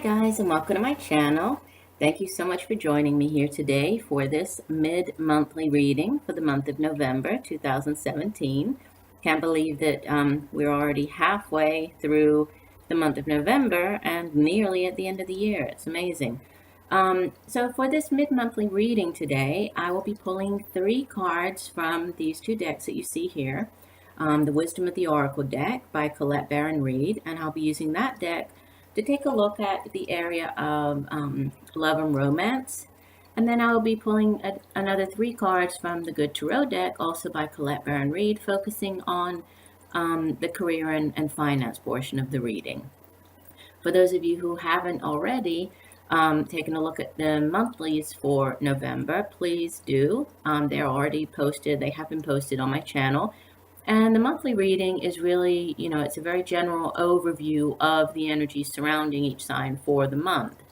guys, and welcome to my channel. Thank you so much for joining me here today for this mid-monthly reading for the month of November 2017. Can't believe that we're already halfway through the month of November and nearly at the end of the year. It's amazing. So for this mid-monthly reading today, I will be pulling 3 cards from these 2 decks that you see here. The Wisdom of the Oracle deck by Colette Baron-Reid, and I'll be using that deck to take a look at the area of love and romance. And then I'll be pulling another 3 cards from the Good Tarot deck, also by Colette Baron-Reid, focusing on the career and finance portion of the reading. For those of you who haven't already taken a look at the monthlies for November, please do. They're already posted. They have been posted on my channel. And the monthly reading is really, it's a very general overview of the energy surrounding each sign for the month.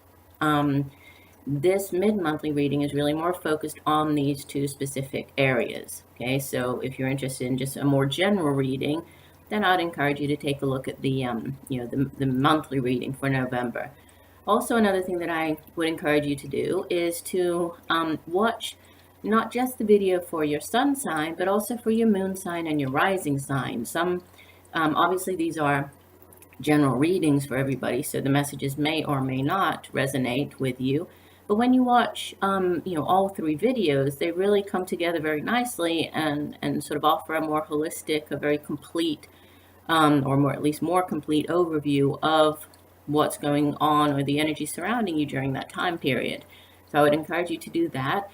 This mid-monthly reading is really more focused on these 2 specific areas. Okay, so if you're interested in just a more general reading, then I'd encourage you to take a look at the, the monthly reading for November. Also, another thing that I would encourage you to do is to watch not just the video for your sun sign, but also for your moon sign and your rising sign. Obviously these are general readings for everybody, so the messages may or may not resonate with you. But when you watch, all 3 videos, they really come together very nicely and sort of offer a more holistic, a very complete, or at least more complete overview of what's going on or the energy surrounding you during that time period. So I would encourage you to do that.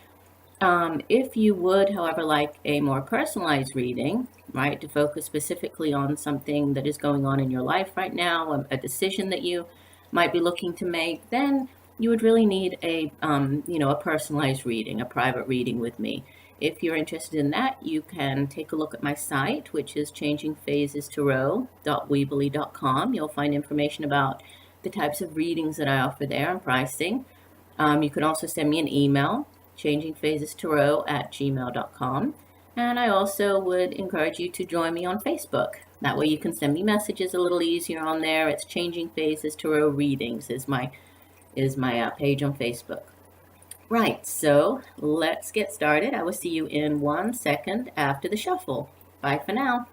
If you would, however, like a more personalized reading, right, to focus specifically on something that is going on in your life right now, a decision that you might be looking to make, then you would really need a personalized reading, a private reading with me. If you're interested in that, you can take a look at my site, which is changingphasestarot.weebly.com. You'll find information about the types of readings that I offer there and pricing. You can also send me an email, changingphasestarot@gmail.com. And I also would encourage you to join me on Facebook. That way you can send me messages a little easier on there. It's Changing Phases Tarot Readings is my page on Facebook. Right, so let's get started. I will see you in 1 second after the shuffle. Bye for now.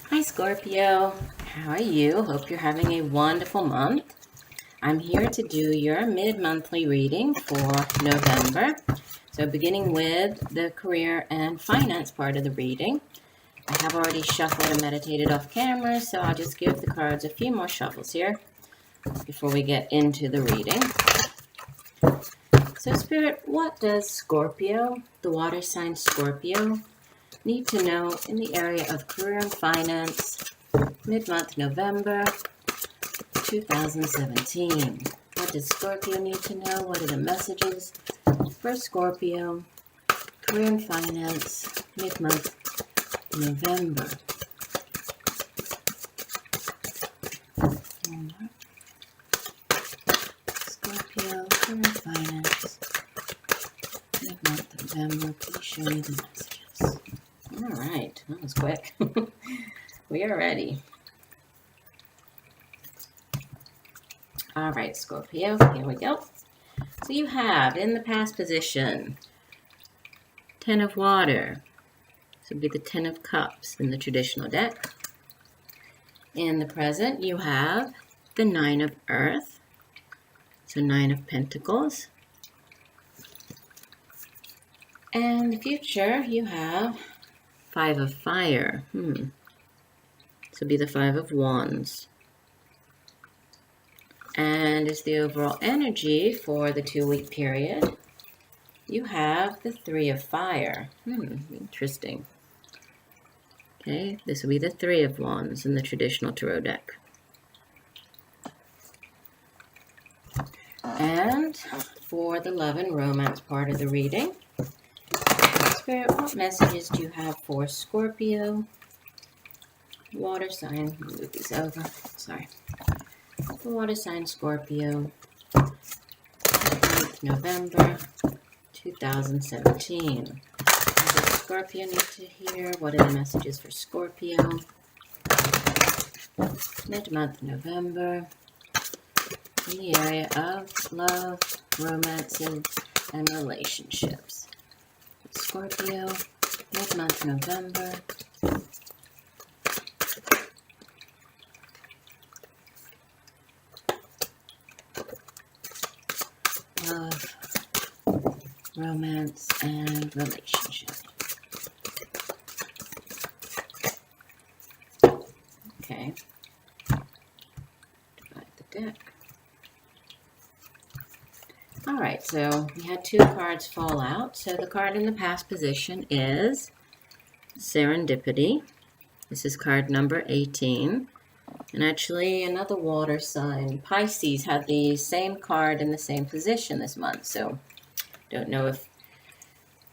Hi Scorpio, how are you? Hope you're having a wonderful month. I'm here to do your mid-monthly reading for November. So beginning with the career and finance part of the reading. I have already shuffled and meditated off camera, so I'll just give the cards a few more shuffles here before we get into the reading. So Spirit, what does Scorpio, the water sign Scorpio, need to know in the area of career and finance, mid-month November 2017. What does Scorpio need to know? What are the messages for Scorpio, career and finance, mid-month November? Scorpio, career and finance, mid-month November. Please show me the messages. All right, that was quick. We are ready. All right, Scorpio, here we go. So you have in the past position 10 of water. This would be the 10 of cups in the traditional deck. In the present, you have the 9 of earth. So 9 of pentacles. And the future, you have 5 of fire. This would be the 5 of wands. And as the overall energy for the 2-week period, you have the 3 of fire. Interesting. Okay, this will be the 3 of wands in the traditional tarot deck. And for the love and romance part of the reading, Spirit, what messages do you have for Scorpio, water sign? Let me move these over. Sorry. The water sign Scorpio, November 2017. What does Scorpio need to hear? What are the messages for Scorpio? mid-month November, in the area of love, romances, and relationships. Scorpio, mid-month November. Love, romance, and relationship. Okay. Divide the deck. All right, so we had 2 cards fall out. So the card in the past position is Serendipity. This is card number 18. And actually another water sign, Pisces, had the same card in the same position this month. So don't know if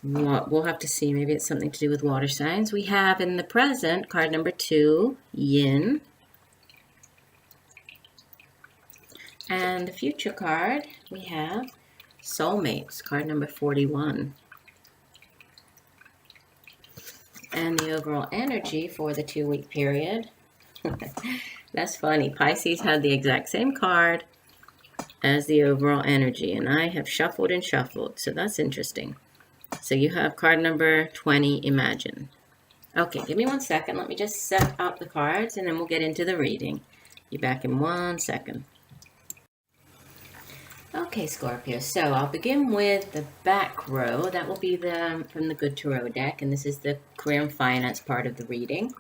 we'll have to see. Maybe it's something to do with water signs. We have in the present card number 2, Yin. And the future card, we have Soulmates, card number 41. And the overall energy for the 2-week period. That's funny. Pisces had the exact same card as the overall energy. And I have shuffled and shuffled. So that's interesting. So you have card number 20, Imagine. Okay, give me 1 second. Let me just set up the cards and then we'll get into the reading. Be back in 1 second. Okay, Scorpio, so I'll begin with the back row. That will be from the Good Tarot deck, and this is the career and finance part of the reading.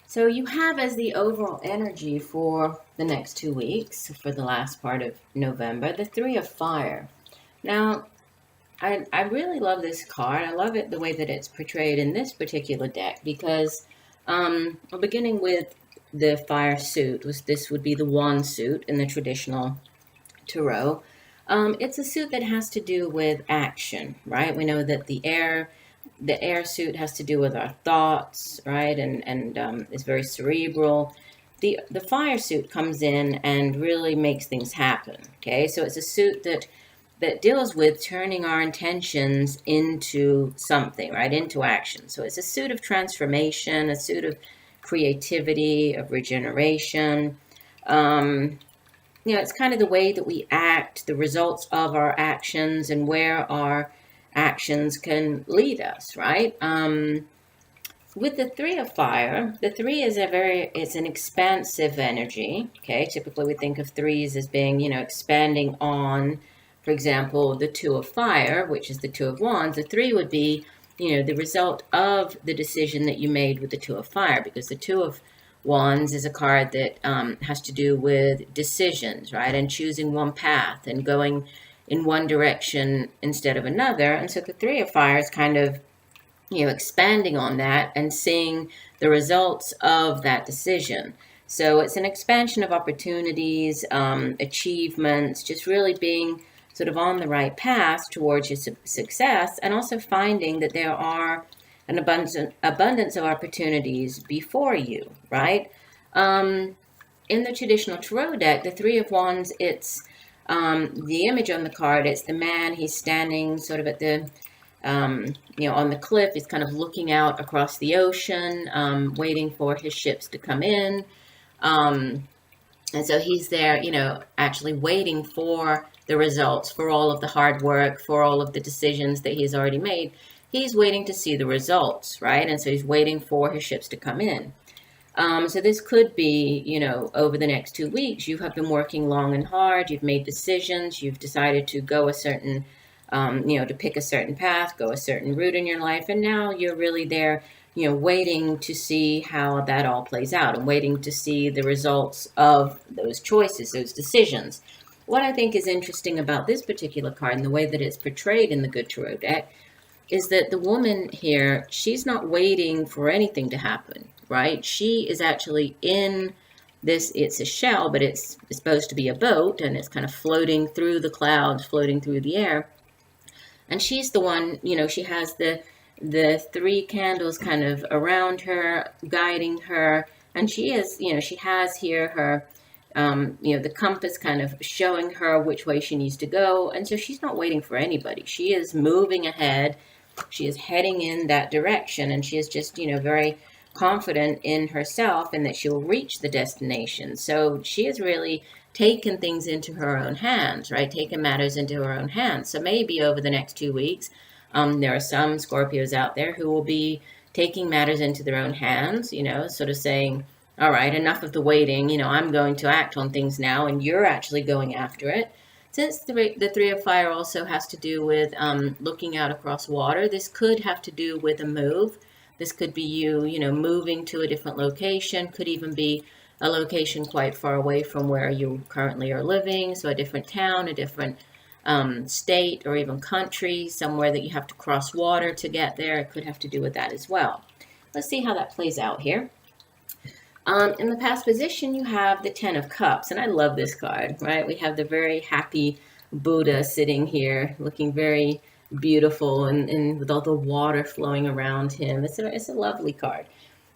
So you have as the overall energy for the next 2 weeks, for the last part of November, the 3 of Fire. Now, I really love this card. I love it the way that it's portrayed in this particular deck because beginning with the Fire suit, this would be the Wand suit in the traditional Tarot. It's a suit that has to do with action, right? We know that the air suit has to do with our thoughts, right? And is very cerebral. The fire suit comes in and really makes things happen. Okay, so it's a suit that deals with turning our intentions into something, right? Into action. So it's a suit of transformation, a suit of creativity, of regeneration. It's kind of the way that we act, the results of our actions, and where our actions can lead us, right? With the 3 of Fire, the 3 is it's an expansive energy, okay? Typically we think of 3s as being, expanding on, for example, the 2 of Fire, which is the 2 of Wands. The 3 would be, the result of the decision that you made with the 2 of Fire, because the 2 of Wands is a card that has to do with decisions, right? And choosing one path and going in one direction instead of another. And so the 3 of Fire is kind of, expanding on that and seeing the results of that decision. So it's an expansion of opportunities, achievements, just really being sort of on the right path towards your success, and also finding that there are an abundance of opportunities before you, right? In the traditional tarot deck, the 3 of Wands, it's the image on the card, it's the man. He's standing sort of at the, on the cliff. He's kind of looking out across the ocean, waiting for his ships to come in. And so he's there, actually waiting for the results, for all of the hard work, for all of the decisions that he's already made. He's waiting to see the results, right? And so he's waiting for his ships to come in. So this could be, over the next 2 weeks, you have been working long and hard. You've made decisions. You've decided to go a certain, to pick a certain path, go a certain route in your life. And now you're really there, waiting to see how that all plays out and waiting to see the results of those choices, those decisions. What I think is interesting about this particular card and the way that it's portrayed in the Good Tarot deck is that the woman here, she's not waiting for anything to happen, right? She is actually in this, it's a shell, but it's supposed to be a boat, and it's kind of floating through the clouds, floating through the air. And she's the one, she has the 3 candles kind of around her, guiding her. And she is, she has here her, the compass kind of showing her which way she needs to go. And so she's not waiting for anybody. She is moving ahead. She is heading in that direction, and she is just, very confident in herself and that she will reach the destination. So she has really taken things into her own hands, right? Taken matters into her own hands. So maybe over the next 2 weeks, there are some Scorpios out there who will be taking matters into their own hands, sort of saying, all right, enough of the waiting, I'm going to act on things now, and you're actually going after it. Since the Three of Fire also has to do with looking out across water, this could have to do with a move. This could be you, moving to a different location, could even be a location quite far away from where you currently are living, so a different town, a different state, or even country, somewhere that you have to cross water to get there. It could have to do with that as well. Let's see how that plays out here. In the past position, you have the Ten of Cups, and I love this card, right? We have the very happy Buddha sitting here, looking very beautiful, and with all the water flowing around him. It's a lovely card.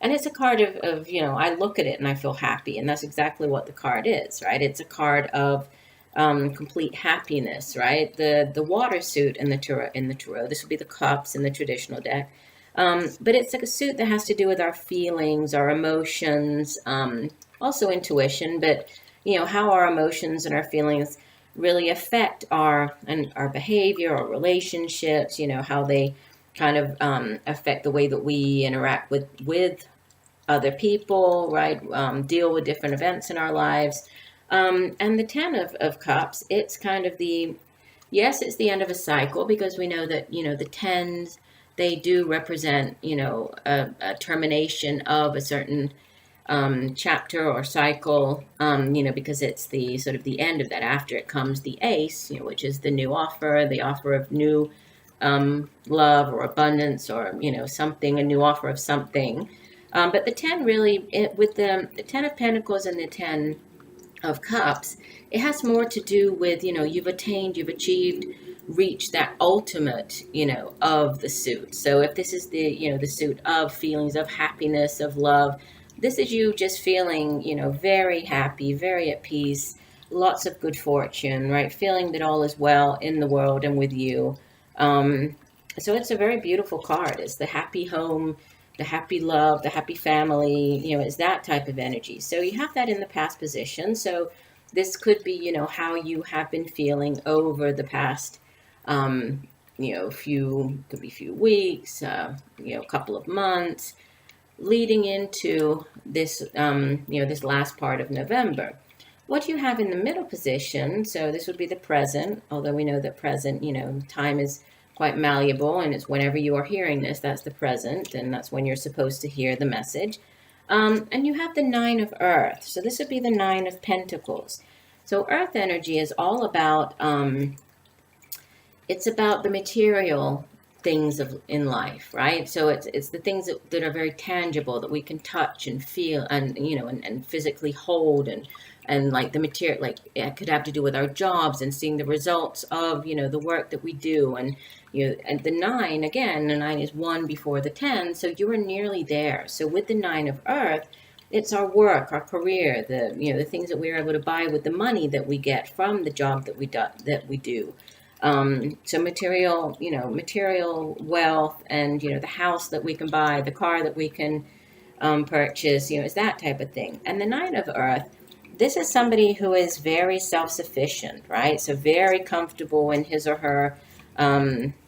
And it's a card of, I look at it and I feel happy, and that's exactly what the card is, right? It's a card of complete happiness, right? The water suit in the tarot, this would be the cups in the traditional deck. But it's like a suit that has to do with our feelings, our emotions, also intuition, but, how our emotions and our feelings really affect our behavior, our relationships, how they kind of affect the way that we interact with other people, right? Deal with different events in our lives. And the Ten of Cups, it's kind of yes, it's the end of a cycle, because we know that, the tens, they do represent, a termination of a certain chapter or cycle, because it's the sort of the end of that. After it comes the Ace, which is the new offer, the offer of new love or abundance, or, something, a new offer of something. But the 10 really, with the 10 of Pentacles and the 10 of Cups, it has more to do with, you've achieved, reached that ultimate, of the suit. So if this is the suit of feelings of happiness, of love, this is you just feeling, very happy, very at peace, lots of good fortune, right? Feeling that all is well in the world and with you. So it's a very beautiful card. It's the happy home, the happy love, the happy family, it's that type of energy. So you have that in the past position. So this could be, how you have been feeling over the past, could be a few weeks, a couple of months, leading into this, this last part of November. What you have in the middle position, so this would be the present, although we know that present, time is quite malleable, and it's whenever you are hearing this, that's the present, and that's when you're supposed to hear the message. And you have the Nine of Earth, so this would be the Nine of Pentacles. So Earth energy is all about, it's about the material things in life, right? So it's the things that are very tangible, that we can touch and feel, and and physically hold, and like the material, like it could have to do with our jobs and seeing the results of the work that we do. And and the 9, again, the 9 is 1 before the 10, so you are nearly there. So with the 9 of Earth, it's our work, our career, the things that we're able to buy with the money that we get from the job that we do. So material, material wealth, and, the house that we can buy, the car that we can purchase, is that type of thing. And the 9 of Earth, this is somebody who is very self-sufficient, right? So very comfortable in his or her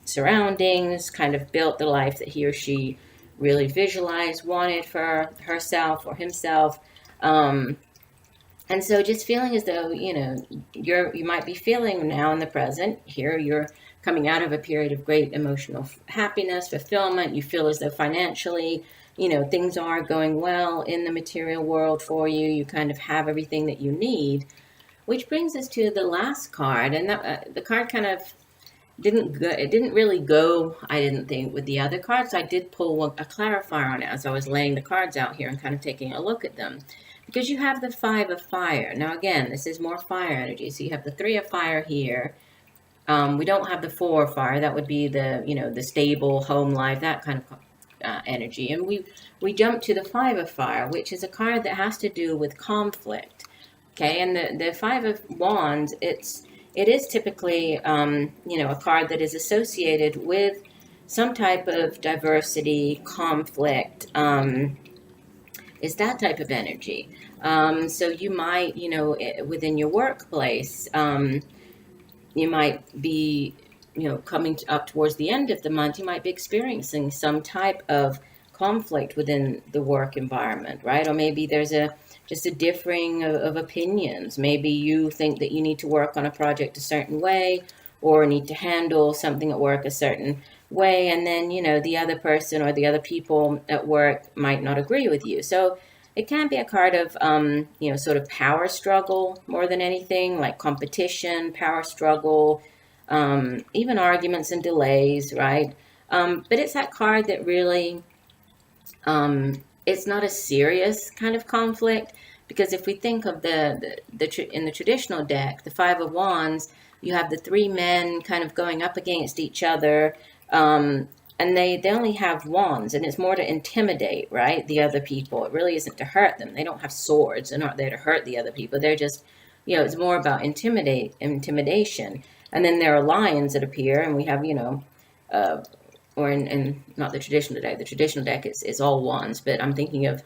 surroundings, kind of built the life that he or she really visualized, wanted for herself or himself. And so just feeling as though, you might be feeling now in the present, here you're coming out of a period of great emotional happiness, fulfillment. You feel as though financially, things are going well in the material world for you. You kind of have everything that you need, which brings us to the last card. And that, the card kind of didn't really go, I didn't think, with the other cards. I did pull a clarifier on it as I was laying the cards out here and kind of taking a look at them. Because you have the 5 of Fire. Now, again, this is more fire energy. So you have the 3 of Fire here. We don't have the 4 of Fire. That would be the, the stable home life, that kind of energy. And we jump to the 5 of Fire, which is a card that has to do with conflict. Okay, and the 5 of Wands, it is typically, a card that is associated with some type of diversity, conflict, is that type of energy. So you might, within your workplace, you might be, coming up towards the end of the month, you might be experiencing some type of conflict within the work environment, right? Or maybe there's just a differing of opinions. Maybe you think that you need to work on a project a certain way, or need to handle something at work a certain way, and then, the other person or the other people at work might not agree with you. So it can be a card of, sort of power struggle more than anything, like competition, power struggle, even arguments and delays, right? But it's that card that really, it's not a serious kind of conflict, because if we think of in the traditional deck, the Five of Wands, you have the three men kind of going up against each other, and they only have wands, and it's more to intimidate, right, the other people. It really isn't to hurt them. They don't have swords. They're not there to hurt the other people. They're just, it's more about intimidation. And then there are lions that appear, and we have, or in not the traditional deck. The traditional deck is all wands, but I'm thinking of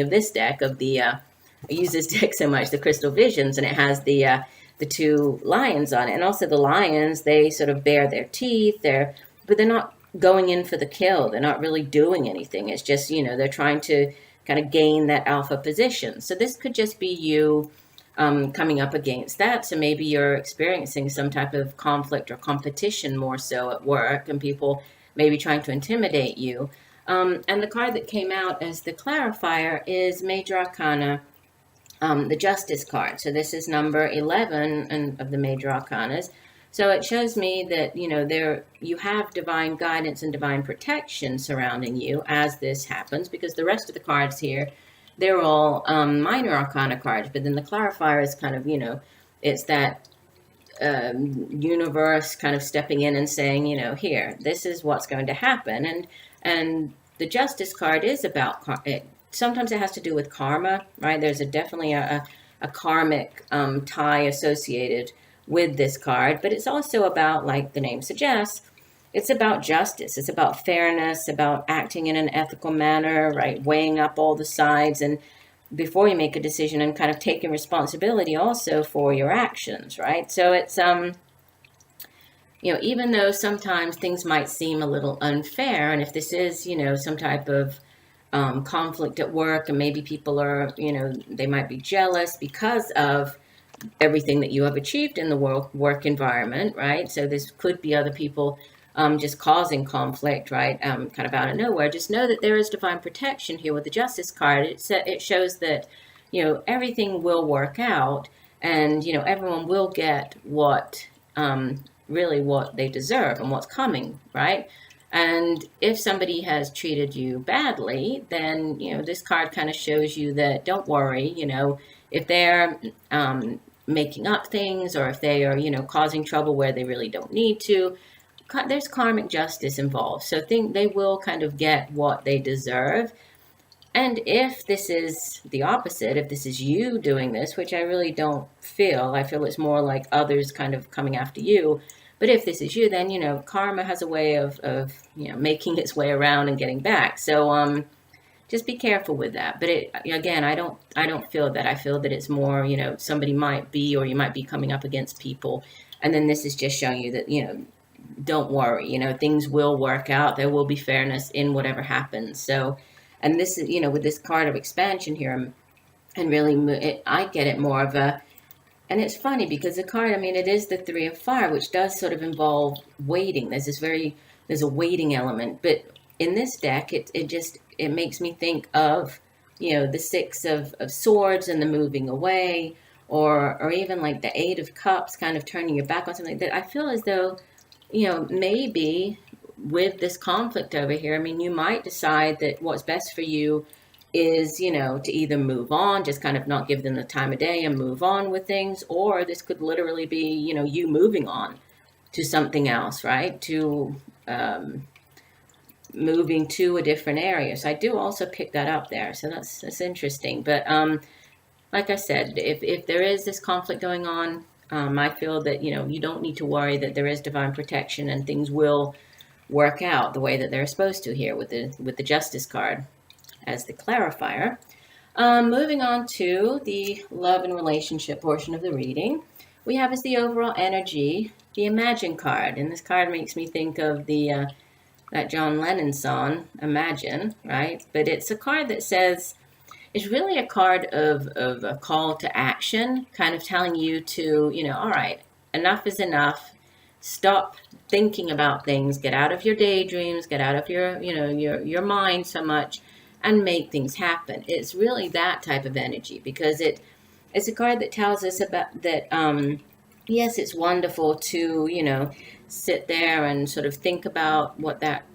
this deck of I use this deck so much, the Crystal Visions, and it has the two lions on it. And also the lions, they sort of bare their teeth, but they're not going in for the kill. They're not really doing anything. It's just, they're trying to kind of gain that alpha position. So this could just be you coming up against that. So maybe you're experiencing some type of conflict or competition more so at work, and people maybe trying to intimidate you. And the card that came out as the clarifier is Major Arcana, the Justice card. So this is number 11 of the Major Arcanas. So it shows me that, you have divine guidance and divine protection surrounding you as this happens, because the rest of the cards here, they're all minor arcana cards. But then the clarifier is kind of, it's that universe kind of stepping in and saying, here, this is what's going to happen. And the Justice card is about, sometimes it has to do with karma, right? There's definitely a karmic tie associated with this card, but it's also about, like the name suggests, it's about justice. It's about fairness, about acting in an ethical manner, right? Weighing up all the sides, and before you make a decision, and kind of taking responsibility also for your actions, right? So it's, even though sometimes things might seem a little unfair, and if this is, some type of conflict at work, and maybe people are, they might be jealous because of everything that you have achieved in the work environment, right? So this could be other people just causing conflict, right? Kind of out of nowhere. Just know that there is divine protection here with the Justice card. It shows that, everything will work out, and, everyone will get really what they deserve and what's coming, right? And if somebody has treated you badly, then, this card kind of shows you that don't worry, if they're making up things, or if they are, causing trouble where they really don't need to, there's karmic justice involved. So they will kind of get what they deserve. And if this is the opposite, if this is you doing this, which I really don't feel, I feel it's more like others kind of coming after you. But if this is you, then, karma has a way of making its way around and getting back. So, just be careful with that. But again, I don't feel that. I feel that it's more, somebody might be, or you might be coming up against people. And then this is just showing you that, don't worry, things will work out. There will be fairness in whatever happens. So, and this is, with this card of expansion here, and really, I get it more of a, and it's funny because the card, it is the Three of Fire, which does sort of involve waiting. There's a waiting element. But in this deck, it makes me think of, the Six of Swords and the moving away, or even like the Eight of Cups, kind of turning your back on something. That I feel as though, maybe with this conflict over here, you might decide that what's best for you is, to either move on, just kind of not give them the time of day and move on with things, or this could literally be, you moving on to something else, right? To moving to a different area. So I do also pick that up there. So that's interesting. But like I said, if there is this conflict going on, I feel that, you don't need to worry, that there is divine protection and things will work out the way that they're supposed to here with the Justice card. as the clarifier. Moving on to the love and relationship portion of the reading, we have as the overall energy, the Imagine card. And this card makes me think of the that John Lennon song, Imagine, right? But it's a card that says, it's really a card of a call to action, kind of telling you to, all right, enough is enough. Stop thinking about things. Get out of your daydreams. Get out of your mind so much, and make things happen. It's really that type of energy, because it's a card that tells us about that. Yes, it's wonderful to sit there and sort of think about what that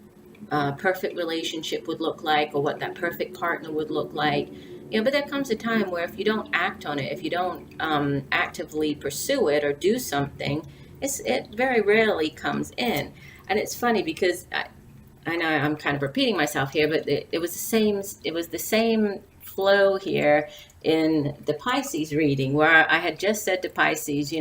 perfect relationship would look like, or what that perfect partner would look like. But there comes a time where if you don't act on it, if you don't actively pursue it or do something, it very rarely comes in. And it's funny because I know I'm kind of repeating myself here, but it was the same flow here in the Pisces reading, where I had just said to Pisces,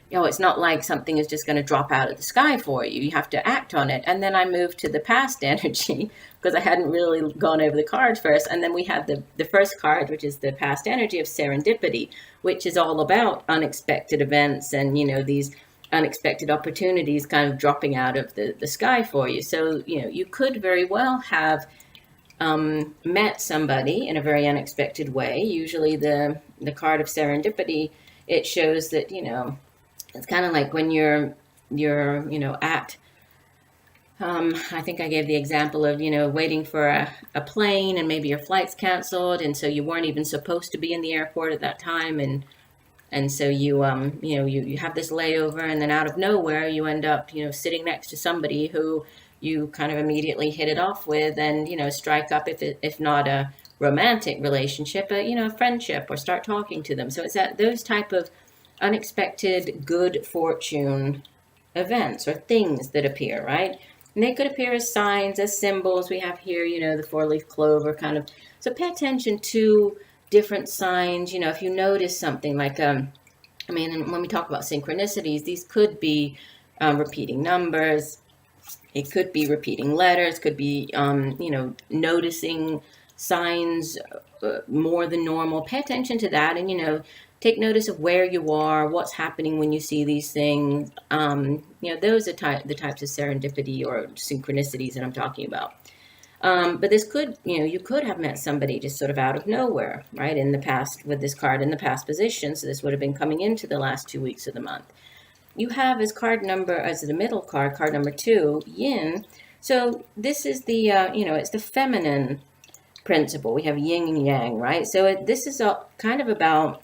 it's not like something is just going to drop out of the sky for you. You have to act on it. And then I moved to the past energy because I hadn't really gone over the cards first. And then we have the first card, which is the past energy of serendipity, which is all about unexpected events and, these unexpected opportunities kind of dropping out of the sky for you. So, you could very well have met somebody in a very unexpected way. Usually the card of serendipity, it shows that, it's kind of like when you're at, I think I gave the example of, waiting for a plane, and maybe your flight's canceled, and so you weren't even supposed to be in the airport at that time, and so you have this layover, and then out of nowhere you end up sitting next to somebody who you kind of immediately hit it off with, and strike up, if not a romantic relationship, a friendship, or start talking to them. So it's those type of unexpected good fortune events or things that appear, right? And they could appear as signs, as symbols. We have here, the four-leaf clover kind of. So pay attention to different signs. If you notice something like, when we talk about synchronicities, these could be repeating numbers. It could be repeating letters, could be, noticing signs more than normal. Pay attention to that, and, take notice of where you are, what's happening when you see these things. Those are the types of serendipity or synchronicities that I'm talking about. But this could, you could have met somebody just sort of out of nowhere, right? In the past, with this card in the past position. So this would have been coming into the last 2 weeks of the month. You have as the middle card number 2, yin. So this is the, it's the feminine principle. We have yin and yang, right? So this is kind of about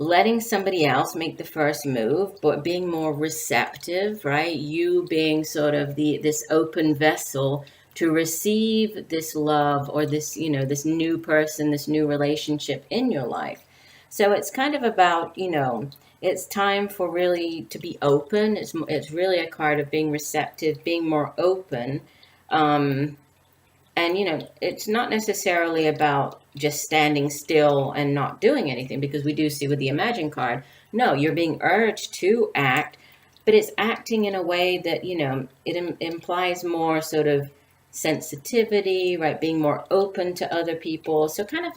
letting somebody else make the first move, but being more receptive, right? You being sort of this open vessel to receive this love, or this, this new person, this new relationship in your life. So it's kind of about, it's time for really to be open. It's really a card of being receptive, being more open. And, it's not necessarily about just standing still and not doing anything, because we do see with the Imagine card, no, you're being urged to act, but it's acting in a way that, it implies more sort of sensitivity, right? Being more open to other people. So kind of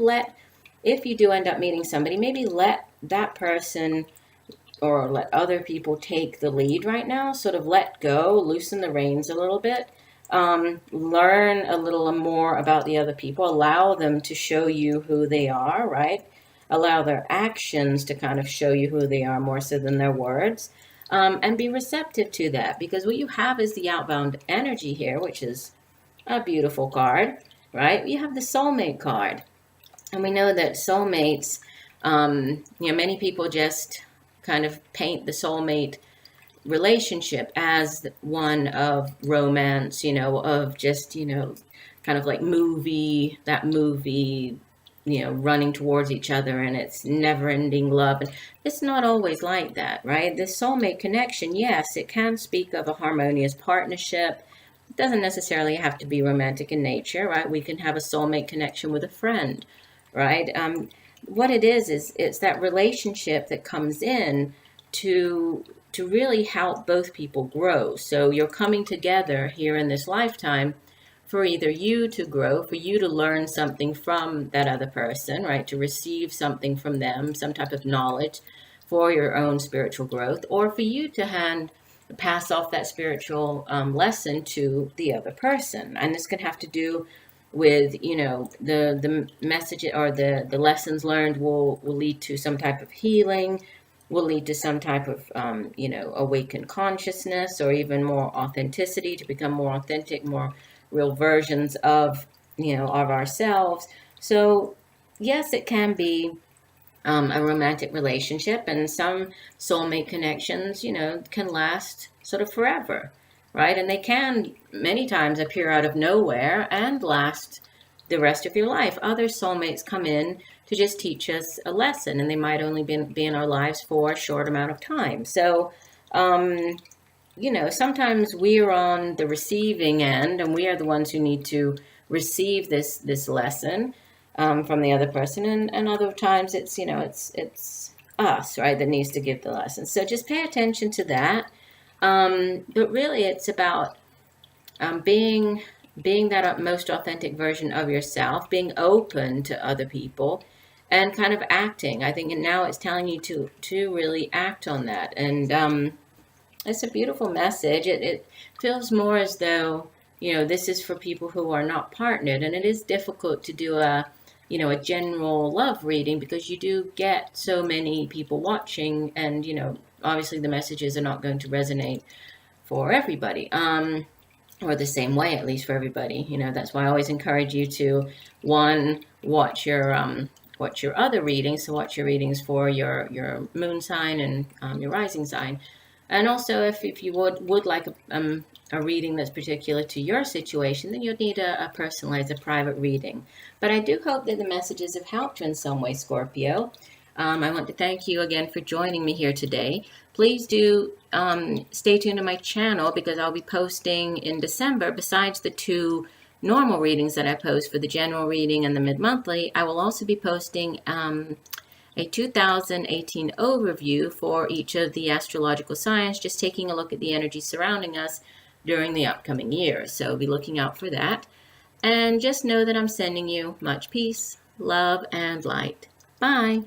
if you do end up meeting somebody, maybe let that person or let other people take the lead right now, sort of let go, loosen the reins a little bit. Learn a little more about the other people, allow them to show you who they are, right? Allow their actions to kind of show you who they are more so than their words, and be receptive to that, because what you have is the outbound energy here, which is a beautiful card, right? You have the soulmate card, and we know that soulmates, many people just kind of paint the soulmate relationship as one of romance, of just, kind of like that movie, running towards each other, and it's never ending love. And it's not always like that, right? This soulmate connection, yes, it can speak of a harmonious partnership. It doesn't necessarily have to be romantic in nature, right? We can have a soulmate connection with a friend, right? What it is it's that relationship that comes in to really help both people grow. So you're coming together here in this lifetime for either you to grow, for you to learn something from that other person, right? To receive something from them, some type of knowledge for your own spiritual growth, or for you to pass off that spiritual lesson to the other person. And this can have to do with, you know, the message or the lessons learned will lead to some type of healing, will lead to some type of, you know, awakened consciousness, or even more authenticity, to become more authentic, more real versions of, you know, of ourselves. So yes, it can be a romantic relationship, and some soulmate connections, you know, can last sort of forever, right? And they can many times appear out of nowhere and last the rest of your life. Other soulmates come in to just teach us a lesson, and they might only be in our lives for a short amount of time. So, you know, sometimes we are on the receiving end, and we are the ones who need to receive this lesson from the other person, and other times it's, you know, it's us, right, that needs to give the lesson. So just pay attention to that. But really, it's about being that most authentic version of yourself, being open to other people, and kind of acting. I think now it's telling you to really act on that, and it's a beautiful message. It feels more as though, you know, this is for people who are not partnered, and it is difficult to do a, you know, a general love reading, because you do get so many people watching, and, you know, obviously the messages are not going to resonate for everybody, or the same way, at least for everybody. You know, that's why I always encourage you to, one, watch your other readings. So watch your readings for your moon sign and your rising sign. And also, if you would like a reading that's particular to your situation, then you'll need a personalized, a private reading. But I do hope that the messages have helped you in some way, Scorpio. I want to thank you again for joining me here today. Please do stay tuned to my channel, because I'll be posting in December, besides the 2 normal readings that I post for the general reading and the mid-monthly, I will also be posting a 2018 overview for each of the astrological signs, just taking a look at the energy surrounding us during the upcoming year. So be looking out for that. And just know that I'm sending you much peace, love, and light. Bye.